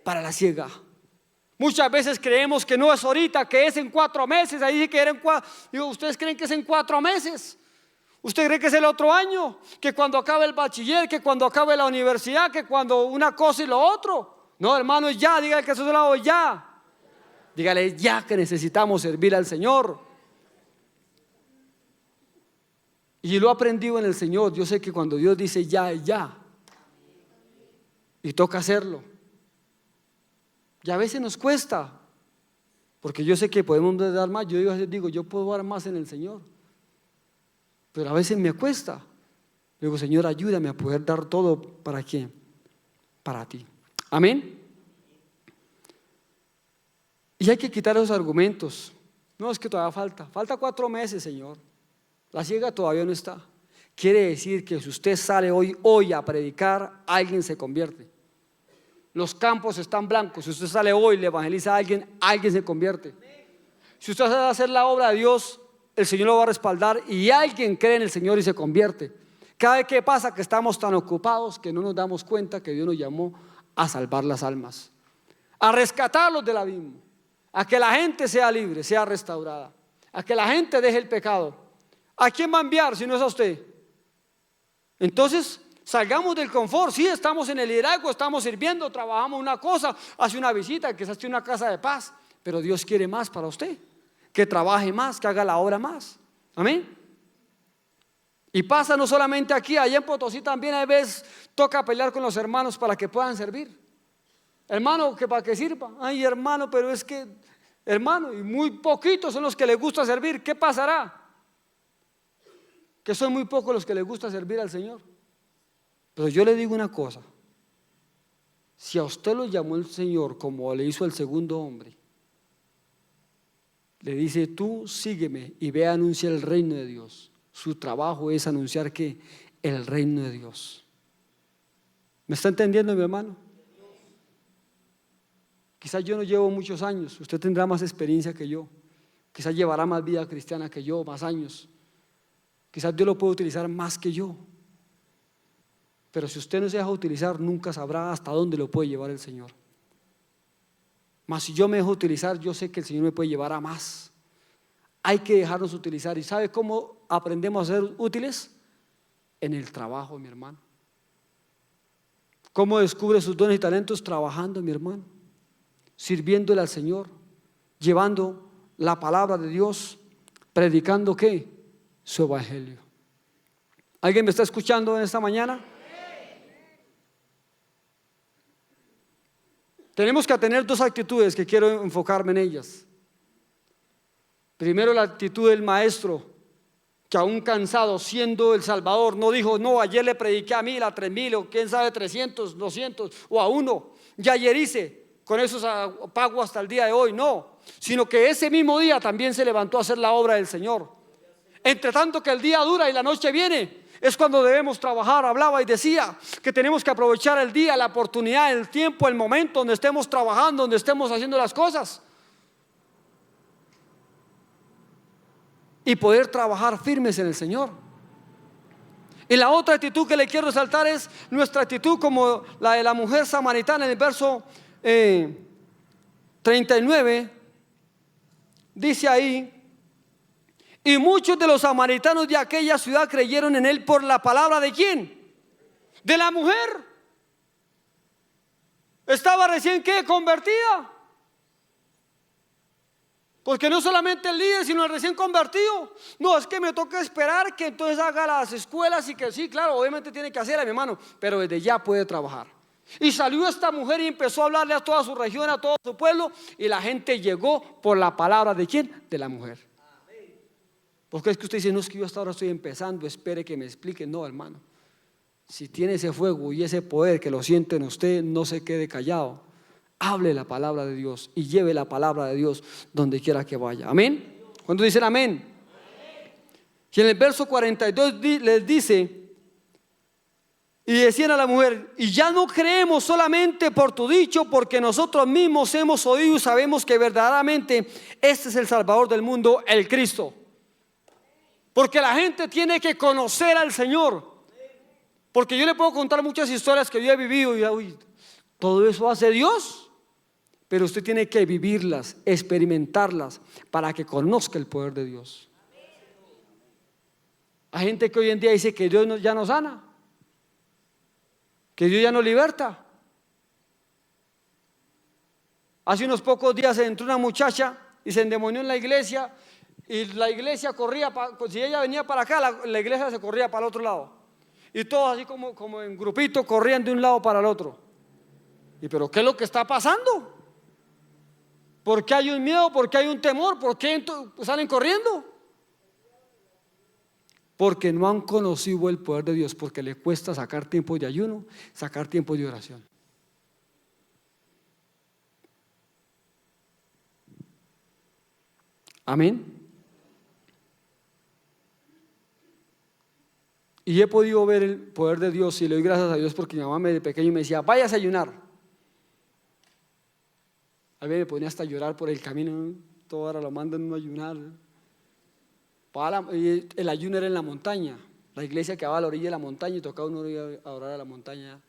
S1: Para la siega. Muchas veces creemos que no es ahorita, que es en 4 meses. Ahí dice que era en 4. Digo, ¿ustedes creen que es en 4 meses? ¿Usted cree que es el otro año? Que cuando acabe el bachiller, que cuando acabe la universidad, que cuando una cosa y lo otro. No, hermano, es ya. Dígale que a su lado: ya. Dígale: ya, que necesitamos servir al Señor. Y lo he aprendido en el Señor. Yo sé que cuando Dios dice ya, es ya. Y toca hacerlo. Y a veces nos cuesta, porque yo sé que podemos dar más. Yo digo, yo puedo dar más en el Señor, pero a veces me cuesta. Digo: Señor, ayúdame a poder dar todo. ¿Para quién? Para ti. Amén. Y hay que quitar esos argumentos. No, es que todavía falta 4 meses, Señor. La siega todavía no está. Quiere decir que si usted sale hoy a predicar, alguien se convierte. Los campos están blancos. Si usted sale hoy y le evangeliza a alguien se convierte. Si usted sabe hacer la obra de Dios, el Señor lo va a respaldar, y alguien cree en el Señor y se convierte. Cada vez que pasa que estamos tan ocupados que no nos damos cuenta que Dios nos llamó a salvar las almas, a rescatarlos del abismo, a que la gente sea libre, sea restaurada, a que la gente deje el pecado. ¿A quién va a enviar si no es a usted? Entonces, salgamos del confort. Sí, estamos en el liderazgo, estamos sirviendo, trabajamos una cosa, hace una visita, que se hace una casa de paz, pero Dios quiere más para usted, que trabaje más, que haga la obra más. Amén. Y pasa no solamente aquí, allá en Potosí también a veces toca pelear con los hermanos para que puedan servir. Hermano, que para que sirva. Ay, hermano, pero es que, hermano, y muy poquitos son los que les gusta servir. ¿Qué pasará? Que son muy pocos los que les gusta servir al Señor. Pero yo le digo una cosa: si a usted lo llamó el Señor como le hizo al segundo hombre, le dice: tú sígueme y ve a anunciar el reino de Dios. Su trabajo es anunciar ¿qué? El reino de Dios. ¿Me está entendiendo, mi hermano? Quizás yo no llevo muchos años, usted tendrá más experiencia que yo, quizás llevará más vida cristiana que yo, más años. Quizás Dios lo puede utilizar más que yo. Pero si usted no se deja utilizar, nunca sabrá hasta dónde lo puede llevar el Señor. Mas si yo me dejo utilizar, yo sé que el Señor me puede llevar a más. Hay que dejarnos utilizar. ¿Y sabe cómo aprendemos a ser útiles? En el trabajo, mi hermano. ¿Cómo descubre sus dones y talentos? Trabajando, mi hermano. Sirviéndole al Señor, llevando la palabra de Dios, predicando ¿qué? Su evangelio. ¿Alguien me está escuchando en esta mañana? Tenemos que tener 2 actitudes que quiero enfocarme en ellas. Primero, la actitud del maestro, que aún cansado, siendo el Salvador, no dijo: no, ayer le prediqué a 1000, a 3000, o quién sabe, 300, 200 o a 1. Y ayer hice, con eso pago hasta el día de hoy. No, sino que ese mismo día también se levantó a hacer la obra del Señor. Entre tanto que el día dura y la noche viene, es cuando debemos trabajar. Hablaba y decía que tenemos que aprovechar el día, la oportunidad, el tiempo, el momento donde estemos trabajando, donde estemos haciendo las cosas, y poder trabajar firmes en el Señor. Y la otra actitud que le quiero resaltar es nuestra actitud como la de la mujer samaritana. En el verso 39 dice ahí: y muchos de los samaritanos de aquella ciudad creyeron en él por la palabra ¿de quién? De la mujer. Estaba recién ¿qué? Convertida. Porque no solamente el líder, sino el recién convertido. No, es que me toca esperar que entonces haga las escuelas y que sí, claro, obviamente tiene que hacer a mi hermano, pero desde ya puede trabajar. Y salió esta mujer y empezó a hablarle a toda su región, a todo su pueblo, y la gente llegó por la palabra ¿de quién? De la mujer. Porque es que usted dice: no, es que yo hasta ahora estoy empezando, espere que me explique. No, hermano, si tiene ese fuego y ese poder que lo siente en usted, no se quede callado. Hable la palabra de Dios y lleve la palabra de Dios donde quiera que vaya. Amén. ¿Cuántos dicen amén? Y en el verso 42 les dice: y decían a la mujer: y ya no creemos solamente por tu dicho, porque nosotros mismos hemos oído y sabemos que verdaderamente este es el Salvador del mundo, el Cristo. Porque la gente tiene que conocer al Señor. Porque yo le puedo contar muchas historias que yo he vivido y uy, todo eso hace Dios. Pero usted tiene que vivirlas, experimentarlas, para que conozca el poder de Dios. Hay gente que hoy en día dice que Dios ya no sana, que Dios ya no liberta. Hace unos pocos días entró una muchacha y se endemonió en la iglesia, y la iglesia corría, si ella venía para acá, la iglesia se corría para el otro lado, y todos así como en grupito corrían de un lado para el otro. ¿Y pero qué es lo que está pasando? ¿Por qué hay un miedo? ¿Por qué hay un temor? ¿Por qué salen corriendo? Porque no han conocido el poder de Dios, porque le cuesta sacar tiempo de ayuno, sacar tiempo de oración. Amén. Y he podido ver el poder de Dios y le doy gracias a Dios, porque mi mamá de pequeño me decía: vayas a ayunar. A veces me ponía hasta a llorar por el camino. Todo ahora lo mandan a ayunar. El ayuno era en la montaña. La iglesia quedaba a la orilla de la montaña y tocaba uno ir a orar a la montaña.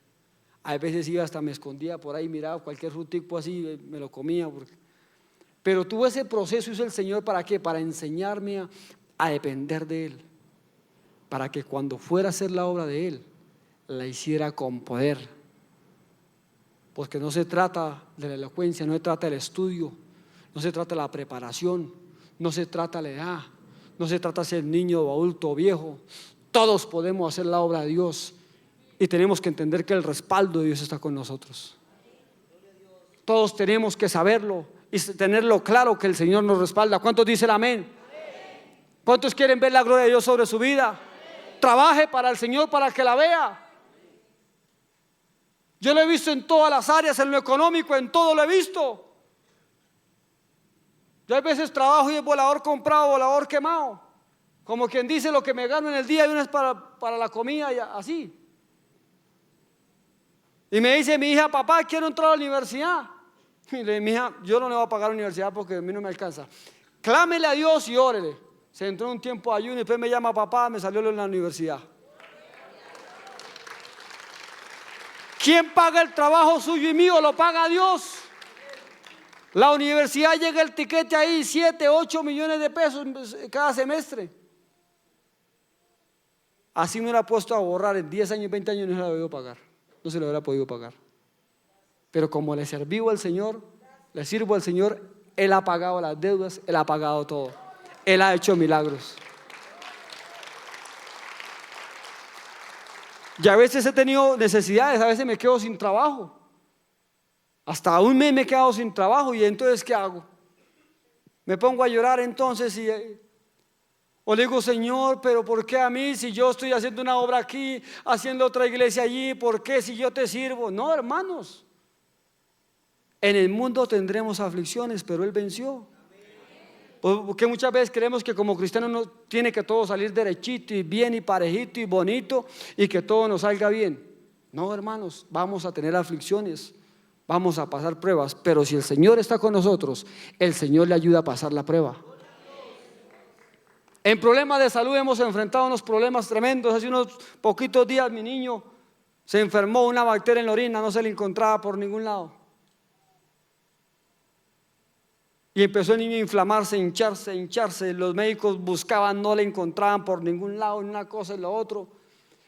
S1: A veces iba hasta me escondía por ahí, miraba cualquier frutico así, me lo comía. Pero tuvo ese proceso, hizo el Señor, ¿para qué? Para enseñarme a depender de Él. Para que cuando fuera a hacer la obra de Él, la hiciera con poder. Porque no se trata de la elocuencia, no se trata del estudio, no se trata de la preparación, no se trata de la edad, no se trata de ser niño o adulto o viejo. Todos podemos hacer la obra de Dios y tenemos que entender que el respaldo de Dios está con nosotros. Todos tenemos que saberlo y tenerlo claro, que el Señor nos respalda. ¿Cuántos dicen amén? ¿Cuántos quieren ver la gloria de Dios sobre su vida? Trabaje para el Señor para que la vea. Yo lo he visto en todas las áreas, en lo económico, en todo lo he visto. Yo a veces trabajo y es volador comprado, volador quemado. Como quien dice, lo que me gano en el día de una es para la comida y así. Y me dice mi hija: papá, quiero entrar a la universidad. Y le dije: mi hija, yo no le voy a pagar la universidad porque a mí no me alcanza. Clámele a Dios y órele. Se entró un tiempo de ayuno y después me llama: papá, me salió lo en la universidad. ¿Quién paga el trabajo suyo y mío? Lo paga Dios. La universidad llega el tiquete ahí, 7, 8 millones de pesos cada semestre. Así me lo ha puesto a borrar en 10 años, 20 años, no se lo hubiera pagar. No se lo hubiera podido pagar. Pero como le serví al Señor, le sirvo al Señor, Él ha pagado las deudas, Él ha pagado todo. Él ha hecho milagros. Y a veces he tenido necesidades, a veces me quedo sin trabajo. Hasta un mes me he quedado sin trabajo y entonces ¿qué hago? Me pongo a llorar entonces o le digo: Señor, pero ¿por qué a mí? Si yo estoy haciendo una obra aquí, haciendo otra iglesia allí, ¿por qué si yo te sirvo? No, hermanos, en el mundo tendremos aflicciones, pero Él venció. Porque muchas veces creemos que como cristianos no tiene que todo salir derechito y bien y parejito y bonito y que todo nos salga bien. No, hermanos, vamos a tener aflicciones, vamos a pasar pruebas, pero si el Señor está con nosotros, el Señor le ayuda a pasar la prueba. En problemas de salud hemos enfrentado unos problemas tremendos. Hace unos poquitos días mi niño se enfermó, una bacteria en la orina, no se le encontraba por ningún lado. Y empezó el niño a inflamarse, hincharse. Los médicos buscaban, no le encontraban por ningún lado, ni una cosa y lo otro.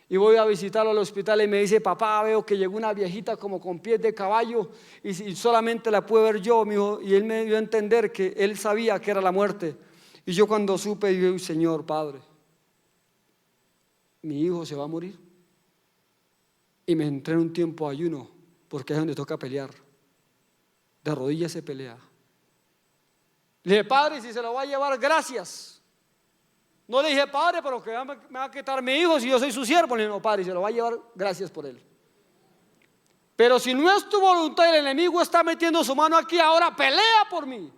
S1: Y voy a visitarlo al hospital y me dice: papá, veo que llegó una viejita como con pies de caballo y solamente la pude ver yo, mijo. Y él me dio a entender que él sabía que era la muerte. Y yo cuando supe, dije: Señor Padre, mi hijo se va a morir. Y me entré en un tiempo de ayuno, porque es donde toca pelear. De rodillas se pelea. Le dije: Padre, si se lo va a llevar, gracias. No le dije: Padre, pero que me va a quitar mi hijo si yo soy su siervo. Le dije: no, Padre, si se lo va a llevar, gracias por él. Pero si no es tu voluntad, el enemigo está metiendo su mano aquí, ahora pelea por mí.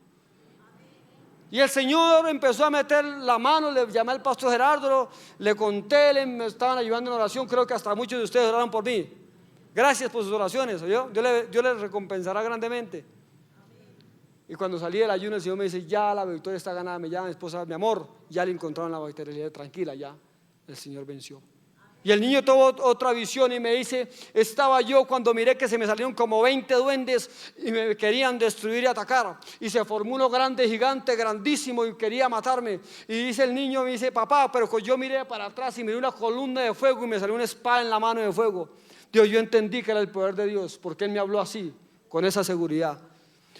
S1: Y el Señor empezó a meter la mano. Le llamé al pastor Gerardo, le conté, me estaban ayudando en oración. Creo que hasta muchos de ustedes oraron por mí. Gracias por sus oraciones, ¿oyó? Dios les recompensará grandemente. Y cuando salí del ayuno, el Señor me dice: ya la victoria está ganada. Me llama mi esposa: mi amor, ya le encontraron la bacteria. Le dije: tranquila, ya el Señor venció. Y el niño tuvo otra visión y me dice: estaba yo cuando miré que se me salieron como 20 duendes y me querían destruir y atacar. Y se formó uno grande, gigante, grandísimo, y quería matarme. Y dice el niño, me dice: papá, pero yo miré para atrás y miré una columna de fuego y me salió una espada en la mano de fuego. Dios, yo entendí que era el poder de Dios, porque Él me habló así, con esa seguridad.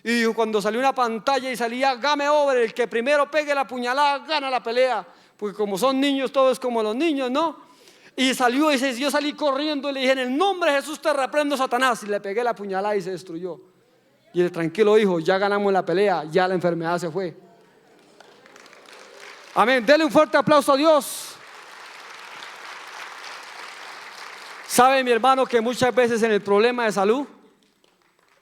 S1: Y cuando salió una pantalla y salía game over, el que primero pegue la puñalada gana la pelea, porque como son niños, todo es como los niños, ¿no? Y salió y dice: yo salí corriendo y le dije: en el nombre de Jesús te reprendo, Satanás. Y le pegué la puñalada y se destruyó. Y el tranquilo hijo: ya ganamos la pelea, ya la enfermedad se fue. Amén. Dele un fuerte aplauso a Dios. ¿Sabe, mi hermano, que muchas veces en el problema de salud,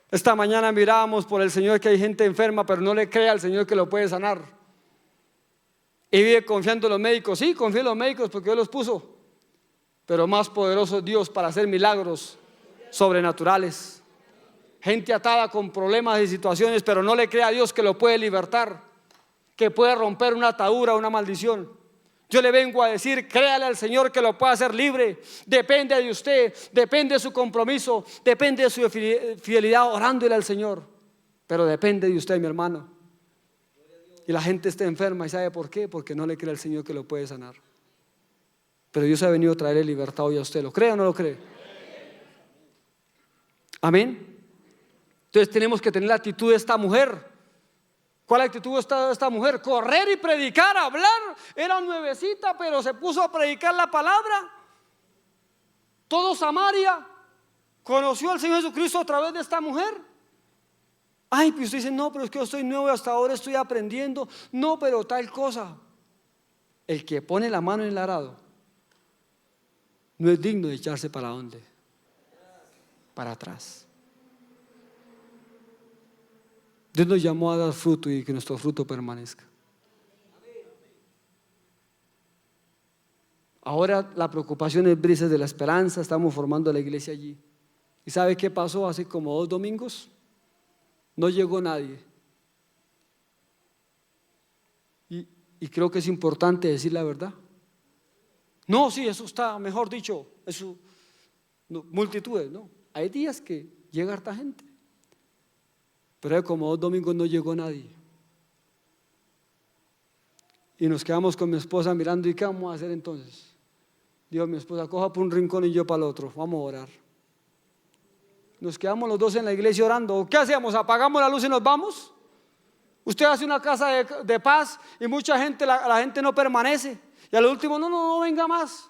S1: esta mañana mirábamos por el Señor que hay gente enferma, pero no le cree al Señor que lo puede sanar? Y vive confiando en los médicos. Sí, confío en los médicos porque Dios los puso, pero más poderoso es Dios para hacer milagros sobrenaturales. Gente atada con problemas y situaciones, pero no le cree a Dios que lo puede libertar, que puede romper una atadura, una maldición. Yo le vengo a decir: créale al Señor que lo puede hacer libre. Depende de usted, depende de su compromiso, depende de su fidelidad orándole al Señor. Pero depende de usted, mi hermano. Y la gente está enferma, ¿y sabe por qué? Porque no le cree al Señor que lo puede sanar. Pero Dios ha venido a traerle libertad hoy a usted. ¿Lo cree o no lo cree? Amén. Entonces tenemos que tener la actitud de esta mujer. ¿Cuál actitud de esta mujer? Correr y predicar, hablar. Era nuevecita, pero se puso a predicar la palabra. Todo Samaria conoció al Señor Jesucristo a través de esta mujer. Ay, pues usted dice: no, pero es que yo estoy nuevo y hasta ahora estoy aprendiendo. No, pero tal cosa. El que pone la mano en el arado no es digno de echarse para dónde, para atrás. Dios nos llamó a dar fruto y que nuestro fruto permanezca. Ahora la preocupación es Brisas de la Esperanza. Estamos formando la iglesia allí. ¿Y sabe qué pasó? Hace como 2 domingos no llegó nadie. Y creo que es importante decir la verdad. No, sí, eso está, mejor dicho, eso, no, multitudes, no. Hay días que llega harta gente, pero como 2 domingos no llegó nadie. Y nos quedamos con mi esposa mirando: ¿y qué vamos a hacer entonces? Dijo mi esposa: coja por un rincón y yo para el otro, vamos a orar. Nos quedamos los dos en la iglesia orando. ¿Qué hacemos? ¿Apagamos la luz y nos vamos? Usted hace una casa de paz y mucha gente, la gente no permanece. Y al último: no venga más.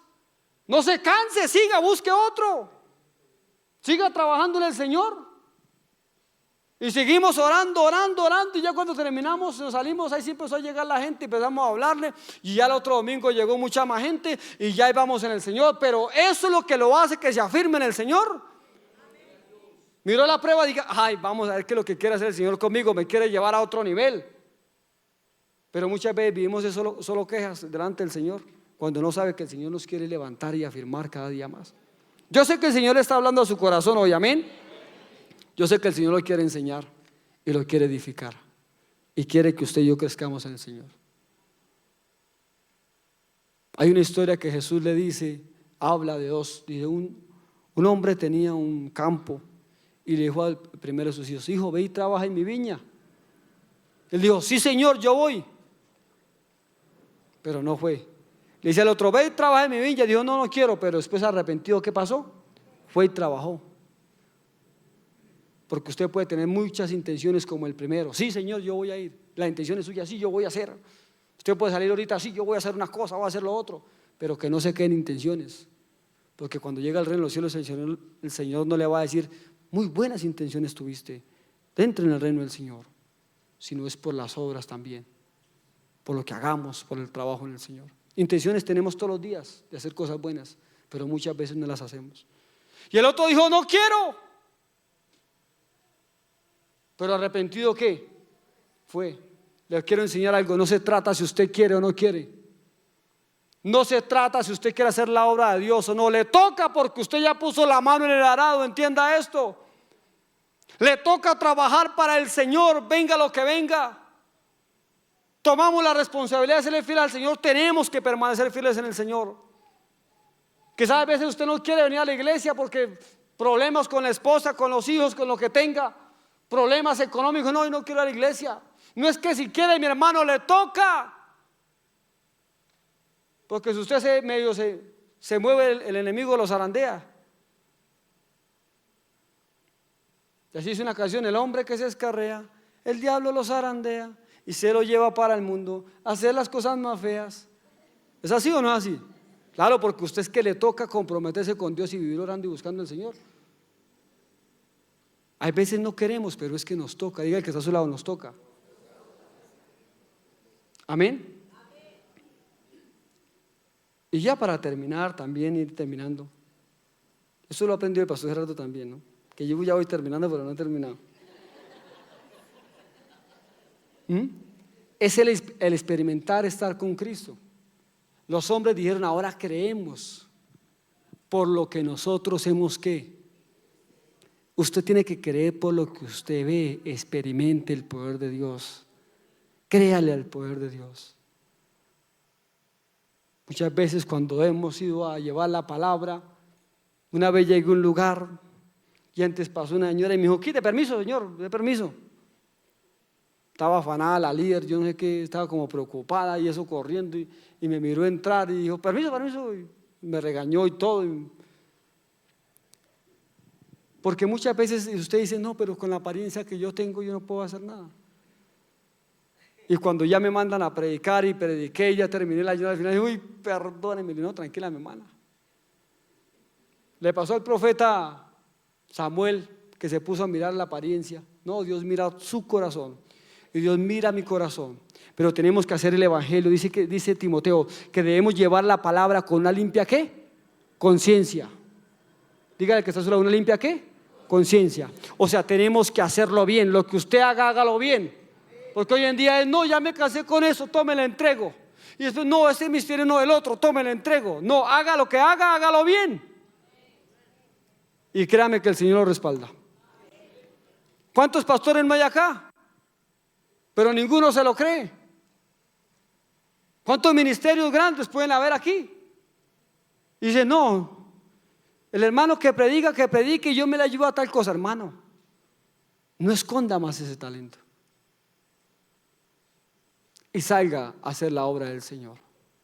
S1: No se canse, siga, busque otro. Siga trabajando en el Señor. Y seguimos orando. Y ya cuando terminamos, nos salimos, ahí sí empezó a llegar la gente, empezamos a hablarle. Y ya el otro domingo llegó mucha más gente y ya íbamos en el Señor. Pero eso es lo que lo hace que se afirme en el Señor. Miró la prueba y diga: ay, vamos a ver qué es lo que quiere hacer el Señor conmigo, me quiere llevar a otro nivel. Pero muchas veces vivimos de solo quejas delante del Señor, cuando no sabe que el Señor nos quiere levantar y afirmar cada día más. Yo sé que el Señor le está hablando a su corazón hoy, amén. Yo sé que el Señor lo quiere enseñar y lo quiere edificar, y quiere que usted y yo crezcamos en el Señor. Hay una historia que Jesús le dice, habla de dos, dice un hombre tenía un campo y le dijo al primero de sus hijos, hijo, ve y trabaja en mi viña. Él dijo, sí señor, yo voy. Pero no fue. Le dice al otro, ve y trabaja en mi viña. Dijo, no, no quiero, pero después arrepentido, ¿qué pasó? Fue y trabajó. Porque usted puede tener muchas intenciones como el primero. Sí señor, yo voy a ir. La intención es suya, sí, yo voy a hacer. Usted puede salir ahorita, sí, yo voy a hacer una cosa, voy a hacer lo otro. Pero que no se queden intenciones. Porque cuando llega al reino de los cielos, el Señor no le va a decir, muy buenas intenciones tuviste, dentro en el reino del Señor. Sino es por las obras también, por lo que hagamos, por el trabajo en el Señor. Intenciones tenemos todos los días de hacer cosas buenas, pero muchas veces no las hacemos. Y el otro dijo, no quiero. Pero arrepentido, ¿qué? Fue. Les quiero enseñar algo, no se trata si usted quiere o no quiere. No se trata si usted quiere hacer la obra de Dios o no. Le toca porque usted ya puso la mano en el arado, entienda esto. Le toca trabajar para el Señor, venga lo que venga. Tomamos la responsabilidad de serle fiel al Señor, tenemos que permanecer fieles en el Señor. Quizás a veces usted no quiere venir a la iglesia porque problemas con la esposa, con los hijos, con lo que tenga, problemas económicos, no, yo no quiero ir a la iglesia. No es que si quiere, mi hermano, le toca. Porque si usted se mueve, el enemigo lo zarandea. Y así dice una canción, el hombre que se escarrea, el diablo lo zarandea y se lo lleva para el mundo a hacer las cosas más feas. ¿Es así o no es así? Claro, porque usted es que le toca comprometerse con Dios y vivir orando y buscando al Señor. Hay veces no queremos, pero es que nos toca. Diga el que está a su lado, nos toca. Amén. Y ya para terminar, también ir terminando. Eso lo aprendió el pastor Gerardo también, ¿no? Que yo ya voy terminando, pero no he terminado. Es el experimentar estar con Cristo. Los hombres dijeron, ahora creemos por lo que nosotros hemos ¿qué? Usted tiene que creer por lo que usted ve, experimente el poder de Dios. Créale al poder de Dios. Muchas veces cuando hemos ido a llevar la palabra, una vez llegué a un lugar y antes pasó una señora y me dijo, quite permiso señor, de permiso. Estaba afanada la líder, yo no sé qué, estaba como preocupada y eso corriendo y me miró entrar y dijo, permiso, permiso, y me regañó y todo. Porque muchas veces usted dice, no, pero con la apariencia que yo tengo yo no puedo hacer nada. Y cuando ya me mandan a predicar y prediqué, ya terminé la ayuda al final, uy, perdóneme, no, tranquila, mi hermana. Le pasó al profeta Samuel que se puso a mirar la apariencia. No, Dios mira su corazón y Dios mira mi corazón. Pero tenemos que hacer el evangelio. Dice Timoteo que debemos llevar la palabra con una limpia ¿qué? Conciencia. Dígale que está sola, una limpia ¿qué? Conciencia. O sea, tenemos que hacerlo bien. Lo que usted haga, hágalo bien. Porque hoy en día es, no, ya me casé con eso, tome la entrego. Y después, no, ese misterio no, el otro, tome la entrego. No, haga lo que haga, hágalo bien. Y créame que el Señor lo respalda. ¿Cuántos pastores no hay acá? Pero ninguno se lo cree. ¿Cuántos ministerios grandes pueden haber aquí? Y dice, no, el hermano que predique y yo me le ayudo a tal cosa. Hermano, no esconda más ese talento y salga a hacer la obra del Señor.